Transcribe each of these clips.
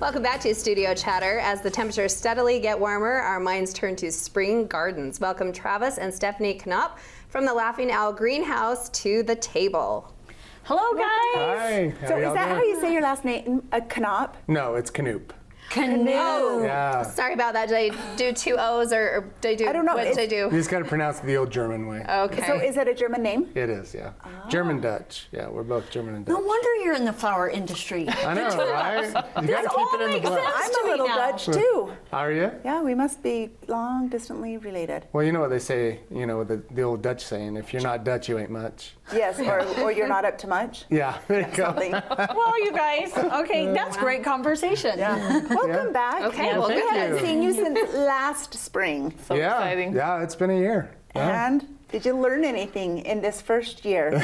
Welcome back to Studio Chatter. As the temperatures steadily get warmer, our minds turn to spring gardens. Welcome Travis and Stephanie Knopp from the Lafenelle Greenhouse to the table. Hello, guys. Hi. So is that how you say your last name, Knopp? No, it's Canoop. Canoe. Yeah. Sorry about that. Did I do two O's or did I do? I don't know. What did I do? You just got to pronounce it the old German way. Okay. So is it a German name? It is, yeah. German Dutch. Yeah, we're both German and Dutch. No wonder you're in the flower industry. I know, right? You got to keep it in the blood. I'm a little Dutch too. Are you? Yeah, we must be long distantly related. Well, you know what they say, you know, the old Dutch saying, if you're not Dutch, you ain't much. Yes, or you're not up to much. Yeah, there you go. Something. Well, you guys. Okay, that's great conversation. Yeah. Welcome back. Okay, well, we thank haven't you. seen you since last spring. So exciting. Yeah, it's been a year. Yeah. And did you learn anything in this first year?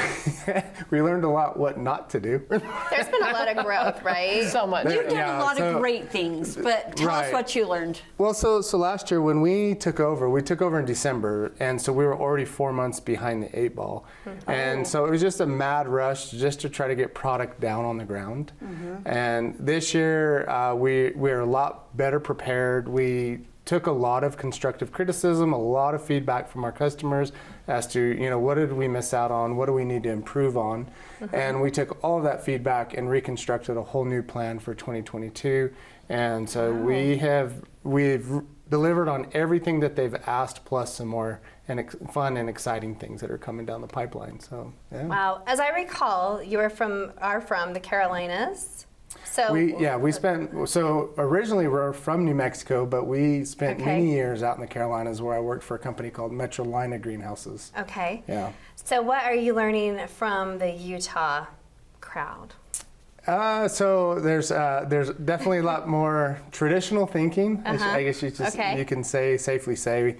We learned a lot what not to do. There's been a lot of growth, right? So much. You've done Yeah, a lot of so- great things, but tell us Right. what you learned. Well, so last year when we took over in December, and so we were already 4 months behind the 8 ball. And so it was just a mad rush just to try to get product down on the ground. And this year we're a lot better prepared. We took a lot of constructive criticism, a lot of feedback from our customers as to, you know, what did we miss out on, what do we need to improve on, and we took all of that feedback and reconstructed a whole new plan for 2022, and so we've delivered on everything that they've asked, plus some more fun and exciting things that are coming down the pipeline. So yeah. Wow. As I recall, you are from the Carolinas. So So originally we're from New Mexico, but we spent Okay. many years out in the Carolinas where I worked for a company called Lafenelle Greenhouses. Okay. Yeah. So what are you learning from the Utah crowd? So there's definitely a lot more traditional thinking, I guess you can safely say,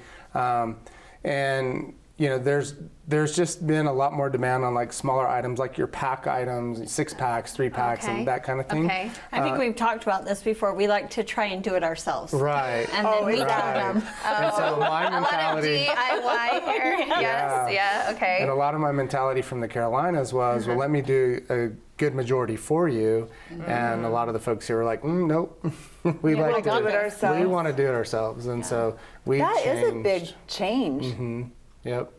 and you know there's just been a lot more demand on like smaller items like your pack items, 6-packs, 3-packs, Okay. and that kind of thing. Okay. I think we've talked about this before. We like to try and do it ourselves. Right. And then we kill Right. them. And so my A lot of mentality. DIY here. Yes. Yeah. Okay. And a lot of my mentality from the Carolinas was, well, let me do a good majority for you. And a lot of the folks here were like, nope, we We'll like do to it ourselves. We want to do it ourselves, and so we That changed. is a big change. Yep.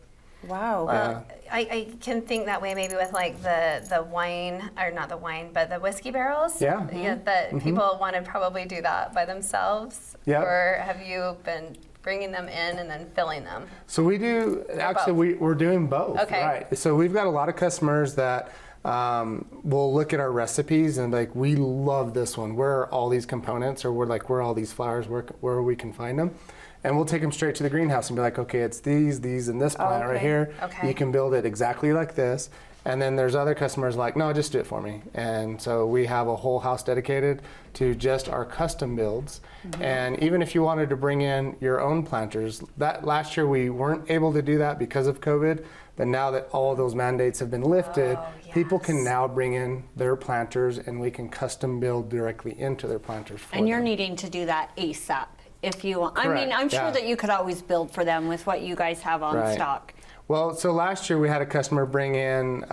Wow. Well, I can think that way maybe with like the wine, or not the wine, but the whiskey barrels. Yeah. That people want to probably do that by themselves. Yep. Or have you been bringing them in and then filling them? So we do, actually, we're doing both. Okay. Right. So we've got a lot of customers that will look at our recipes and like, we love this one. Where are all these components? Or we're like, where are all these flowers? Where we can find them? And we'll take them straight to the greenhouse and be like, okay, it's these, and this plant right here. Okay. You can build it exactly like this. And then there's other customers like, no, just do it for me. And so we have a whole house dedicated to just our custom builds. And even if you wanted to bring in your own planters, that last year we weren't able to do that because of COVID. But now that all those mandates have been lifted, people can now bring in their planters and we can custom build directly into their planters for And you're them. needing to do that ASAP if you want. I Correct, mean, I'm sure yeah. that you could always build for them with what you guys have on Right. stock. Well, so last year we had a customer bring in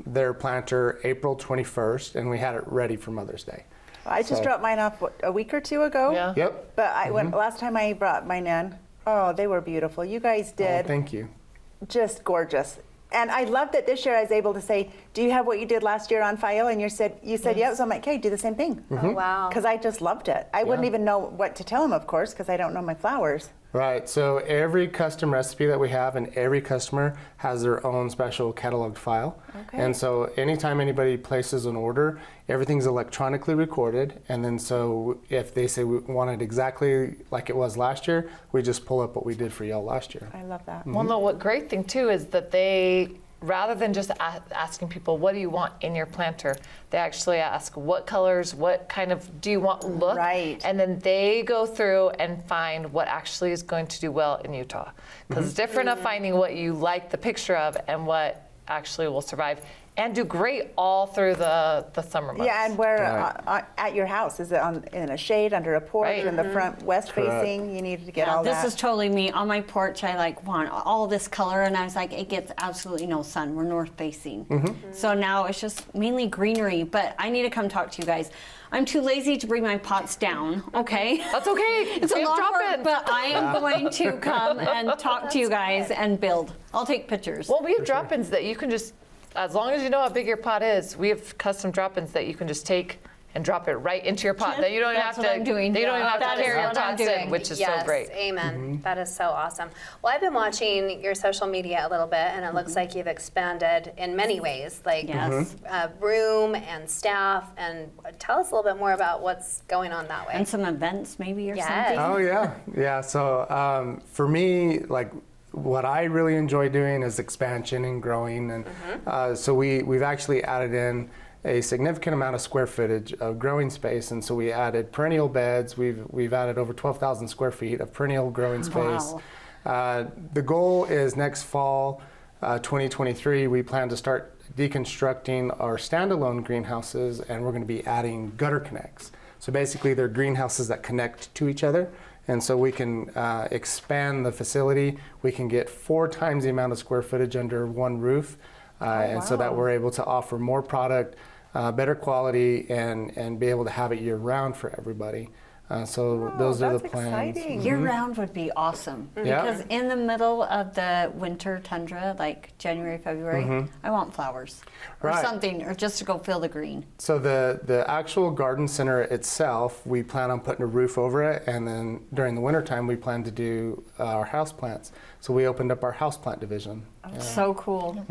their planter April 21st, and we had it ready for Mother's Day. I just dropped mine off a week or two ago. Yeah. Yep. But when last time I brought mine in, oh, they were beautiful. You guys did. Oh, thank you. Just gorgeous. And I love that this year I was able to say, do you have what you did last year on file? And you said yes. So I'm like, okay, do the same thing. Oh, wow. Because I just loved it. I wouldn't even know what to tell them, of course, because I don't know my flowers. Right, so every custom recipe that we have and every customer has their own special cataloged file. Okay. And so anytime anybody places an order, everything's electronically recorded. And then so if they say we want it exactly like it was last year, we just pull up what we did for y'all last year. I love that. Well, no, what great thing too is that they, rather than just asking people, what do you want in your planter? They actually ask what colors, what kind of do you want look? Right. And then they go through and find what actually is going to do well in Utah. Because it's different of finding what you like the picture of and what actually will survive. and do great all through the summer months. Yeah, and where Right. at your house? Is it in a shade, under a porch, Right. in the front west Correct. facing? You needed to get Yeah, all this that. is totally me. On my porch, I like want all this color, and I was like, it gets absolutely no sun. We're north facing. So now it's just mainly greenery, but I need to come talk to you guys. I'm too lazy to bring my pots down, okay? That's okay. It's a We have lot of work, drop-ins. but I am going to come and talk to you guys and build. I'll take pictures. Well, we have drop-ins that you can just, as long as you know how big your pot is, we have custom drop-ins that you can just take and drop it right into your pot. That you don't even That's have what to. I'm doing. You don't even have That to is carry your what I'm pots in, doing. which is Yes, so great. Amen. That is so awesome. Well, I've been watching your social media a little bit, and it looks like you've expanded in many ways, like Yes. room and staff. And tell us a little bit more about what's going on that way. And some events maybe or Yes. something. Oh yeah. So for me, like what I really enjoy doing is expansion and growing, and so we've actually added in a significant amount of square footage of growing space, and so we added perennial beds. We've added over 12,000 square feet of perennial growing space. Wow. The goal is next fall, 2023, we plan to start deconstructing our standalone greenhouses, and we're going to be adding gutter connects. So basically, they're greenhouses that connect to each other, and so we can expand the facility. We can get 4 times the amount of square footage under one roof, and so that wow. we're able to offer more product, better quality, and be able to have it year round for everybody. So those are the that's plans. exciting. Year round would be awesome Yeah. because in the middle of the winter tundra, like January, February, I want flowers or Right. something, or just to go feel the green. So the actual garden center itself, we plan on putting a roof over it, and then during the wintertime, we plan to do our house plants. So we opened up our houseplant division. So cool.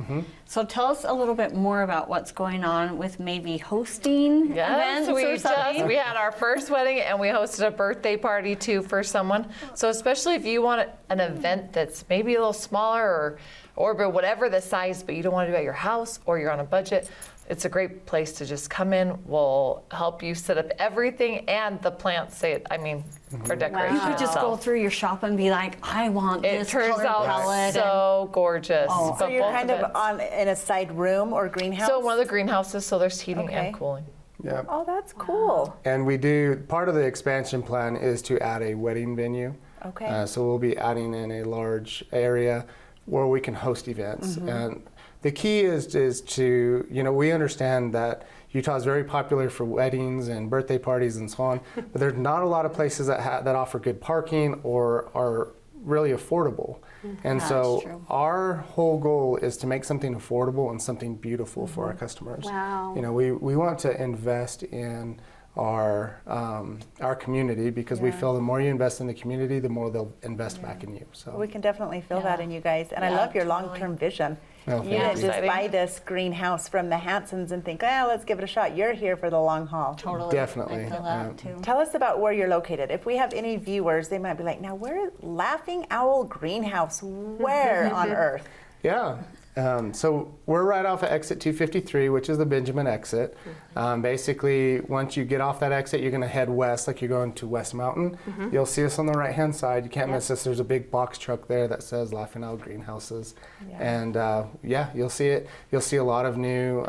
So tell us a little bit more about what's going on with maybe hosting Yes, events or something. we had our first wedding and we hosted a birthday party too for someone. So especially if you want an event that's maybe a little smaller or whatever the size, but you don't want to do it at your house or you're on a budget, it's a great place to just come in. We'll help you set up everything and the plants for decoration. You could just go through your shop and be like, I want It this turns color out palette. so gorgeous. Oh. So But you're both kind of events. in a side room or greenhouse? So one of the greenhouses, so there's heating Okay. and cooling. Yeah. Oh, that's cool. And we do, part of the expansion plan is to add a wedding venue. Okay. So we'll be adding in a large area where we can host events. And the key is to, we understand that Utah is very popular for weddings and birthday parties and so on, but there's not a lot of places that offer good parking or are really affordable. And so That's true. our whole goal is to make something affordable and something beautiful for our customers. Wow. We want to invest in our community because we feel the more you invest in the community, the more they'll invest back in you. So We can definitely feel that in you guys. And I Yeah, love your totally. long-term vision. Oh, You thank didn't you. just Exciting. buy this greenhouse from the Hansons and think, let's give it a shot. You're here for the long haul. Totally. Definitely, I feel that too. Tell us about where you're located. If we have any viewers, they might be like, now where is Laughing Owl Greenhouse? Where on earth? Yeah. So we're right off of exit 253, which is the Benjamin exit. Basically, once you get off that exit, you're going to head west, like you're going to West Mountain. You'll see us on the right-hand side. You can't miss us. There's a big box truck there that says Lafenelle Greenhouses. And you'll see it. You'll see a lot of new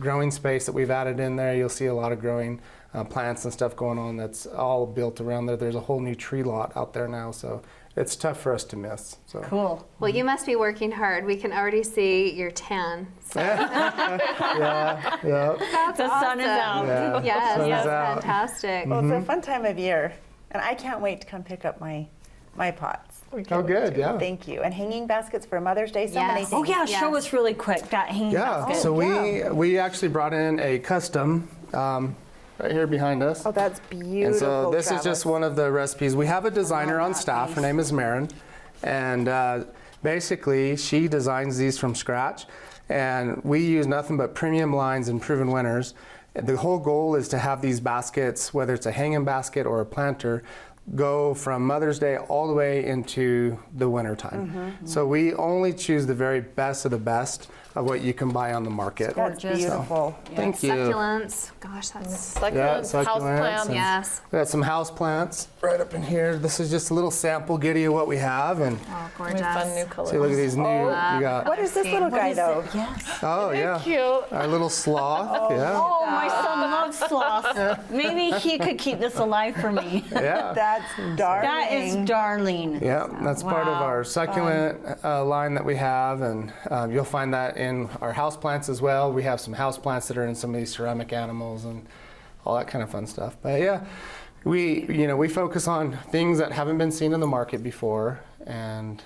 growing space that we've added in there. You'll see a lot of growing plants and stuff going on that's all built around there. There's a whole new tree lot out there now, so it's tough for us to miss. So. Cool. Well, you must be working hard. We can already see your tan. So Yeah. that's The sun is out. Yeah. Yes, Sun is that's out. fantastic. Well, it's a fun time of year. And I can't wait to come pick up my pots. Oh, good. Yeah. Thank you. And hanging baskets for Mother's Day, so many Yes. things. Oh yeah, show Yes. us really quick that hanging Yeah, basket. so we actually brought in a custom right here behind us. Oh, that's beautiful, And so this Travis. is just one of the recipes. We have a designer on staff. Her name is Marin. And basically, she designs these from scratch. And we use nothing but premium lines and proven winners. The whole goal is to have these baskets, whether it's a hanging basket or a planter, go from Mother's Day all the way into the winter time. So we only choose the very best of the best of what you can buy on the market. That's Gorgeous. beautiful. Thank you. Succulents. Gosh, that's Succulents, succulents houseplants. and- yes. We got some house plants right up in here. This is just a little sample giddy of what we have, and Oh, We gorgeous. have fun new colors. see, look at these new. You got. What is this little guy though? Yes. Oh yeah. Cute. Our little sloth. Yeah. Oh, my son loves sloth. Maybe he could keep this alive for me. Yeah. That's darling. That is darling. Yeah, that's part of Wow. our succulent line that we have, and you'll find that in our houseplants as well. We have some houseplants that are in some of these ceramic animals and all that kind of fun stuff. But yeah, we focus on things that haven't been seen in the market before, and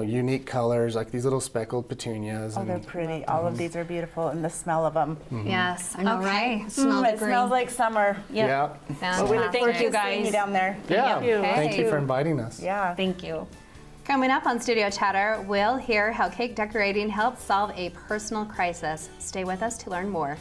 unique colors like these little speckled petunias. Oh, they're And pretty. All of these are beautiful, and the smell of them. Yes. I know, Okay. right? Smell the It green. smells like summer. yeah, Well, we look Fantastic. forward to you, seeing you guys. down there. yeah. you. Thank you Okay. for inviting us. Yeah. Thank you. Coming up on Studio Chatter, we'll hear how cake decorating helps solve a personal crisis. Stay with us to learn more.